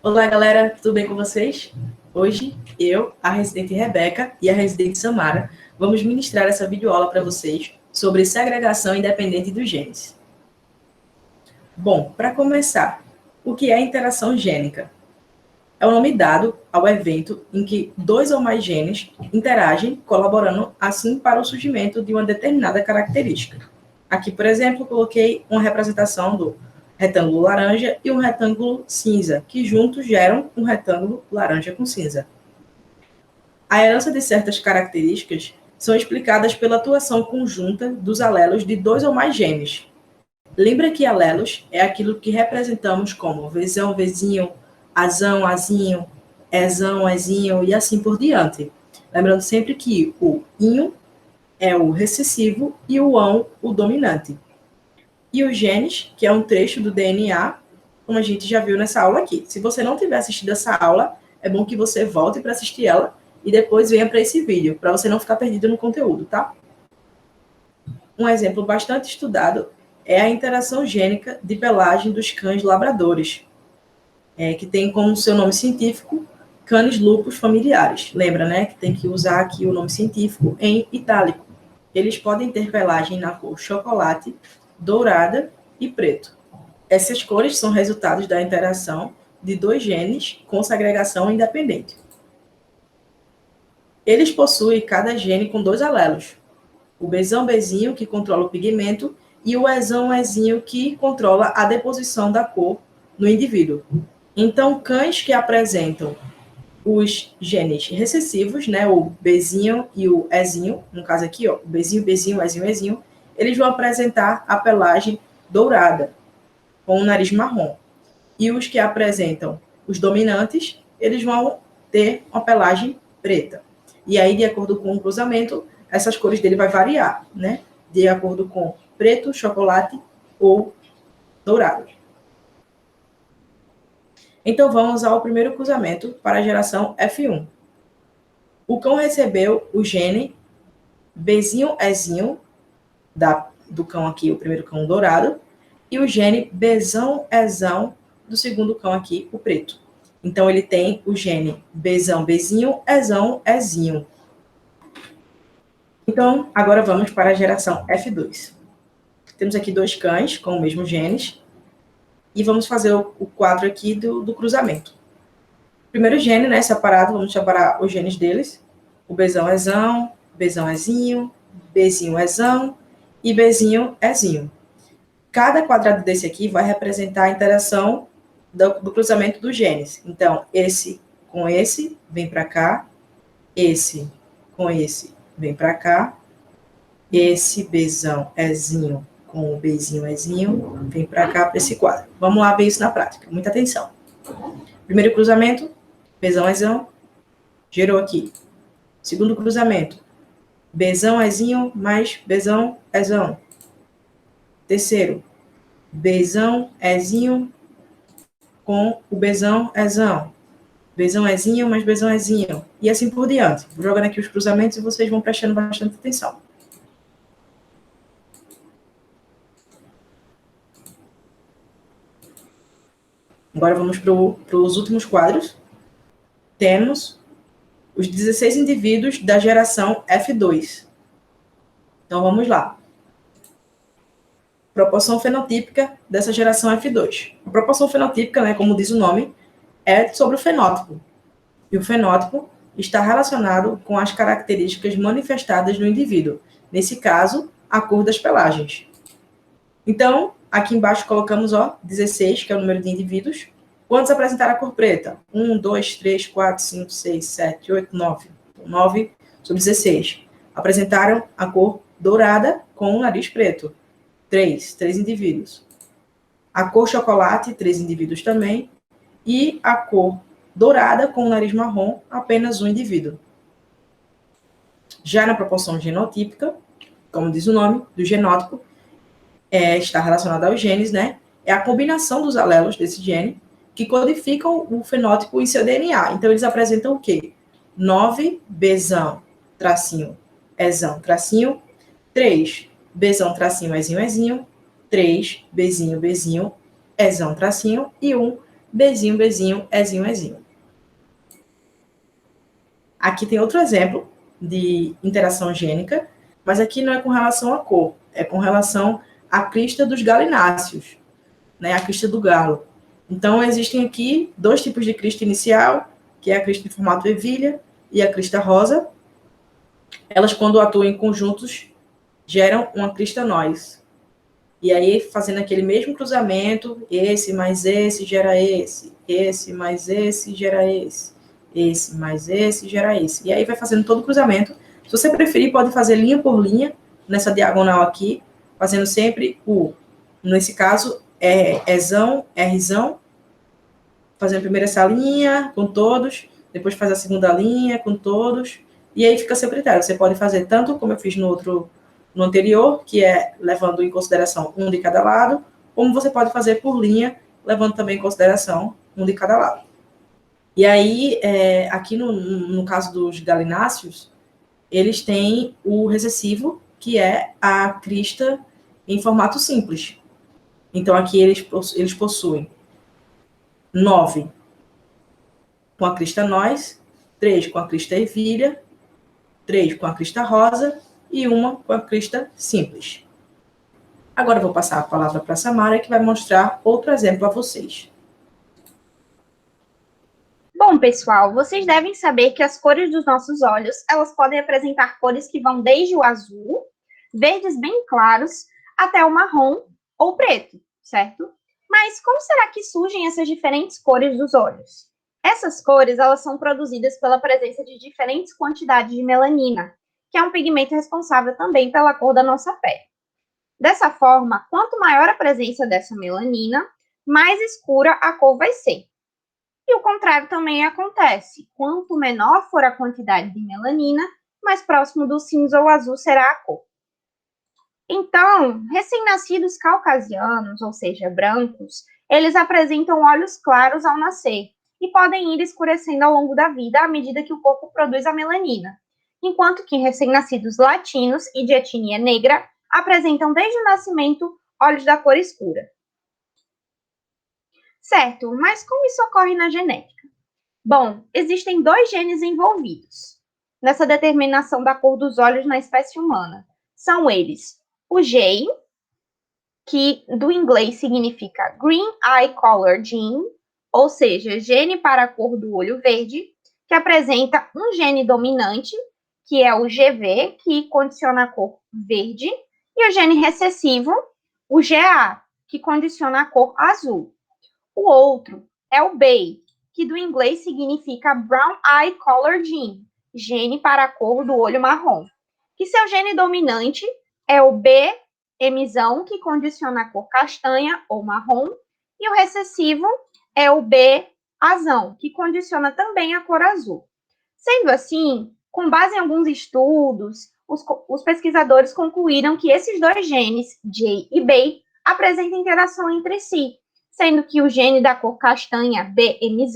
Olá, galera, tudo bem com vocês? Hoje, eu, a residente Rebeca e a residente Samara, vamos ministrar essa videoaula para vocês sobre segregação independente dos genes. Bom, para começar, o que é interação gênica? É o nome dado ao evento em que dois ou mais genes interagem, colaborando assim para o surgimento de uma determinada característica. Aqui, por exemplo, coloquei uma representação do retângulo laranja e um retângulo cinza, que juntos geram um retângulo laranja com cinza. A herança de certas características são explicadas pela atuação conjunta dos alelos de dois ou mais genes. Lembra que alelos é aquilo que representamos como Vzão, Vzinho, Azão, Azinho, Ezão, Ezinho e assim por diante. Lembrando sempre que o inho é o recessivo e o ão o dominante. E os genes, que é um trecho do DNA, como a gente já viu nessa aula aqui. Se você não tiver assistido essa aula, é bom que você volte para assistir ela e depois venha para esse vídeo, para você não ficar perdido no conteúdo, tá? Um exemplo bastante estudado é a interação gênica de pelagem dos cães labradores, que tem como seu nome científico Canis lupus familiares. Lembra, né, que tem que usar aqui o nome científico em itálico. Eles podem ter pelagem na cor chocolate, dourada e preto. Essas cores são resultados da interação de dois genes com segregação independente. Eles possuem cada gene com dois alelos. O Bzão Bzinho, que controla o pigmento, e o Ezão Ezinho, que controla a deposição da cor no indivíduo. Então, cães que apresentam os genes recessivos, né, o Bzinho e o Ezinho, no caso aqui, ó, o Bzinho, Bzinho, Ezinho, Ezinho, eles vão apresentar a pelagem dourada, com o nariz marrom. E os que apresentam os dominantes, eles vão ter uma pelagem preta. E aí, de acordo com o cruzamento, essas cores dele vai variar, né? De acordo com preto, chocolate ou dourado. Então, vamos ao primeiro cruzamento para a geração F1. O cão recebeu o gene Bzinho Ezinho, do cão aqui, o primeiro cão dourado, e o gene Bzão Ezão, do segundo cão aqui, o preto. Então, ele tem o gene Bzão Bzinho, Ezão Ezinho. Então, agora vamos para a geração F2. Temos aqui dois cães com o mesmo genes, e vamos fazer o quadro aqui do cruzamento. Primeiro gene, né, separado, vamos separar os genes deles. O Bzão Ezão, Bzão Ezinho, Bzinho Ezão e Bzinho Ezinho. Cada quadrado desse aqui vai representar a interação do cruzamento dos genes. Então, esse com esse vem para cá, esse com esse vem para cá, esse Bzão Ezinho com o Bzinho Ezinho vem para cá, para esse quadro. Vamos lá ver isso na prática, muita atenção. Primeiro cruzamento, Bzão Ezão, gerou aqui. Segundo cruzamento, Bzão Ezinho mais Bzão Ezão. Terceiro, Bzão Ezinho com o Bzão Ezão. Bzão Ezinho mais Bzão Ezinho. E assim por diante. Vou jogando aqui os cruzamentos e vocês vão prestando bastante atenção. Agora vamos para os últimos quadros. Temos os 16 indivíduos da geração F2. Então, vamos lá. Proporção fenotípica dessa geração F2. A proporção fenotípica, né, como diz o nome, é sobre o fenótipo. E o fenótipo está relacionado com as características manifestadas no indivíduo. Nesse caso, a cor das pelagens. Então, aqui embaixo colocamos 16, que é o número de indivíduos. Quantos apresentaram a cor preta? 1, 2, 3, 4, 5, 6, 7, 8, 9. 9 sobre 16. Apresentaram a cor dourada com o nariz preto. 3 indivíduos. A cor chocolate, 3 indivíduos também. E a cor dourada com o nariz marrom, apenas um indivíduo. Já na proporção genotípica, como diz o nome, do genótipo, está relacionado aos genes, né? É a combinação dos alelos desse gene que codificam o fenótipo em seu DNA. Então, eles apresentam o quê? 9 Bzão, tracinho, Ezão, tracinho, 3 Bzão, tracinho, Ezinho, Ezinho, 3 Bzinho, Bzinho, Ezão, tracinho, e 1 Bzinho, Bzinho, Ezinho, Ezinho. Aqui tem outro exemplo de interação gênica, mas aqui não é com relação à cor, é com relação à crista dos galináceos, né, a crista do galo. Então, existem aqui dois tipos de crista inicial, que é a crista em formato ervilha e a crista rosa. Elas, quando atuam em conjuntos, geram uma crista nós. E aí, fazendo aquele mesmo cruzamento, esse mais esse gera esse mais esse gera esse mais esse gera esse. E aí vai fazendo todo o cruzamento. Se você preferir, pode fazer linha por linha, nessa diagonal aqui, fazendo sempre nesse caso, Ezão, Rzão, fazendo primeiro essa linha com todos, depois faz a segunda linha com todos, e aí fica secretário. Você pode fazer tanto como eu fiz no anterior, que é levando em consideração um de cada lado, como você pode fazer por linha, levando também em consideração um de cada lado. E aí, aqui no caso dos galináceos, eles têm o recessivo, que é a crista em formato simples. Então, aqui eles possuem 9 com a crista nós, 3 com a crista ervilha, 3 com a crista rosa e uma com a crista simples. Agora eu vou passar a palavra para a Samara, que vai mostrar outro exemplo a vocês. Bom, pessoal, vocês devem saber que as cores dos nossos olhos, elas podem apresentar cores que vão desde o azul, verdes bem claros, até o marrom ou preto, certo? Mas como será que surgem essas diferentes cores dos olhos? Essas cores, elas são produzidas pela presença de diferentes quantidades de melanina, que é um pigmento responsável também pela cor da nossa pele. Dessa forma, quanto maior a presença dessa melanina, mais escura a cor vai ser. E o contrário também acontece. Quanto menor for a quantidade de melanina, mais próximo do cinza ou azul será a cor. Então, recém-nascidos caucasianos, ou seja, brancos, eles apresentam olhos claros ao nascer e podem ir escurecendo ao longo da vida à medida que o corpo produz a melanina, enquanto que recém-nascidos latinos e de etnia negra apresentam desde o nascimento olhos da cor escura. Certo, mas como isso ocorre na genética? Bom, existem 2 genes envolvidos nessa determinação da cor dos olhos na espécie humana. São eles o G, que do inglês significa Green Eye Color Gene, ou seja, gene para a cor do olho verde, que apresenta um gene dominante, que é o GV, que condiciona a cor verde, e o gene recessivo, o GA, que condiciona a cor azul. O outro é o B, que do inglês significa Brown Eye Color Gene, gene para a cor do olho marrom, que seu gene dominante é o BM, que condiciona a cor castanha ou marrom, e o recessivo é o BA, que condiciona também a cor azul. Sendo assim, com base em alguns estudos, os pesquisadores concluíram que esses 2 genes, J e B, apresentam interação entre si, sendo que o gene da cor castanha, BM,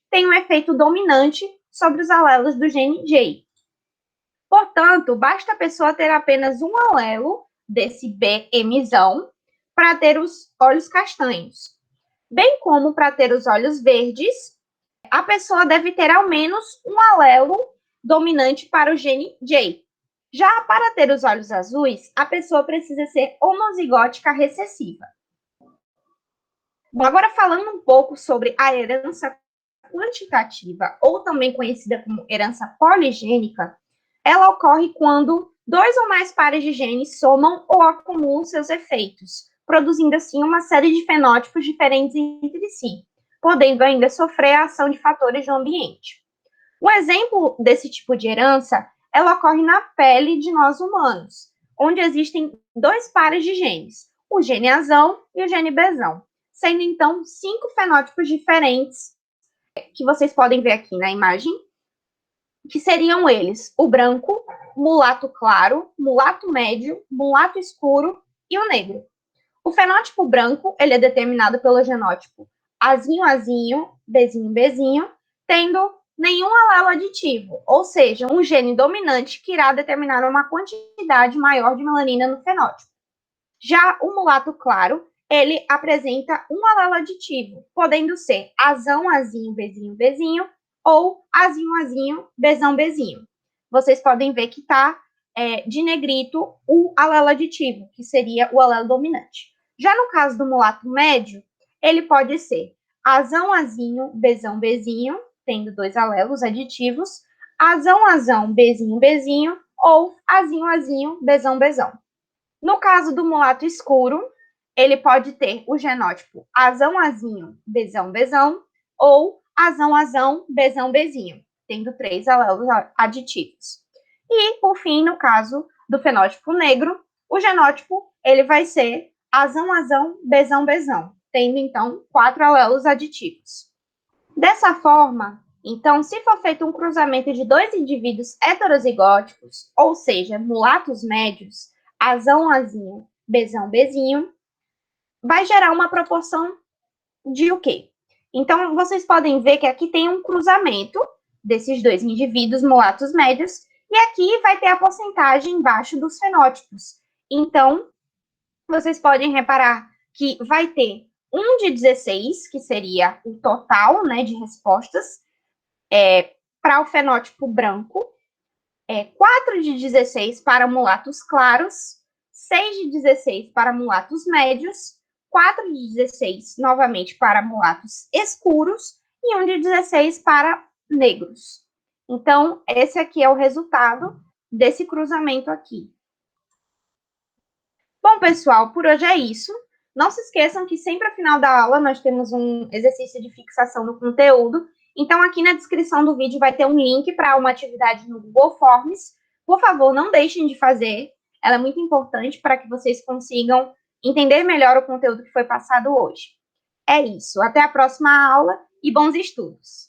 tem um efeito dominante sobre os alelos do gene J. Portanto, basta a pessoa ter apenas um alelo desse BM para ter os olhos castanhos. Bem como para ter os olhos verdes, a pessoa deve ter ao menos um alelo dominante para o gene J. Já para ter os olhos azuis, a pessoa precisa ser homozigótica recessiva. Bom, agora falando um pouco sobre a herança quantitativa, ou também conhecida como herança poligênica, ela ocorre quando 2 ou mais pares de genes somam ou acumulam seus efeitos, produzindo assim uma série de fenótipos diferentes entre si, podendo ainda sofrer a ação de fatores do ambiente. Um exemplo desse tipo de herança, ela ocorre na pele de nós humanos, onde existem 2 pares de genes, o gene Azão e o gene Bzão, sendo então 5 fenótipos diferentes que vocês podem ver aqui na imagem, que seriam eles o branco, mulato claro, mulato médio, mulato escuro e o negro. O fenótipo branco, ele é determinado pelo genótipo Azinho, Azinho, Bzinho, Bzinho, tendo nenhum alelo aditivo, ou seja, um gene dominante que irá determinar uma quantidade maior de melanina no fenótipo. Já o mulato claro, ele apresenta um alelo aditivo, podendo ser azão, azinho, bezinho, bezinho, ou azinho, azinho, bezão, bezinho. Vocês podem ver que está de negrito o alelo aditivo, que seria o alelo dominante. Já no caso do mulato médio, ele pode ser azão, azinho, bezão, bezinho, tendo 2 alelos aditivos, azão, azão, bezinho, bezinho, ou azinho, azinho, bezão, bezão. No caso do mulato escuro, ele pode ter o genótipo azão, azinho, bezão, bezão, ou azão, azão, bezão, bezinho, tendo 3 alelos aditivos. E, por fim, no caso do fenótipo negro, o genótipo ele vai ser azão, azão, bezão, bezão, tendo, então, 4 alelos aditivos. Dessa forma, então, se for feito um cruzamento de 2 indivíduos heterozigóticos, ou seja, mulatos médios, azão, azinho, bezão, bezinho, vai gerar uma proporção de o quê? Então, vocês podem ver que aqui tem um cruzamento desses 2 indivíduos mulatos médios, e aqui vai ter a porcentagem embaixo dos fenótipos. Então, vocês podem reparar que vai ter 1 de 16, que seria o total, né, de respostas, para o fenótipo branco, 4 de 16 para mulatos claros, 6 de 16 para mulatos médios, 4 de 16 novamente para mulatos escuros e 1 de 16 para negros. Então, esse aqui é o resultado desse cruzamento aqui. Bom, pessoal, por hoje é isso. Não se esqueçam que sempre ao final da aula nós temos um exercício de fixação do conteúdo. Então, aqui na descrição do vídeo vai ter um link para uma atividade no Google Forms. Por favor, não deixem de fazer. Ela é muito importante para que vocês consigam entender melhor o conteúdo que foi passado hoje. É isso. Até a próxima aula e bons estudos!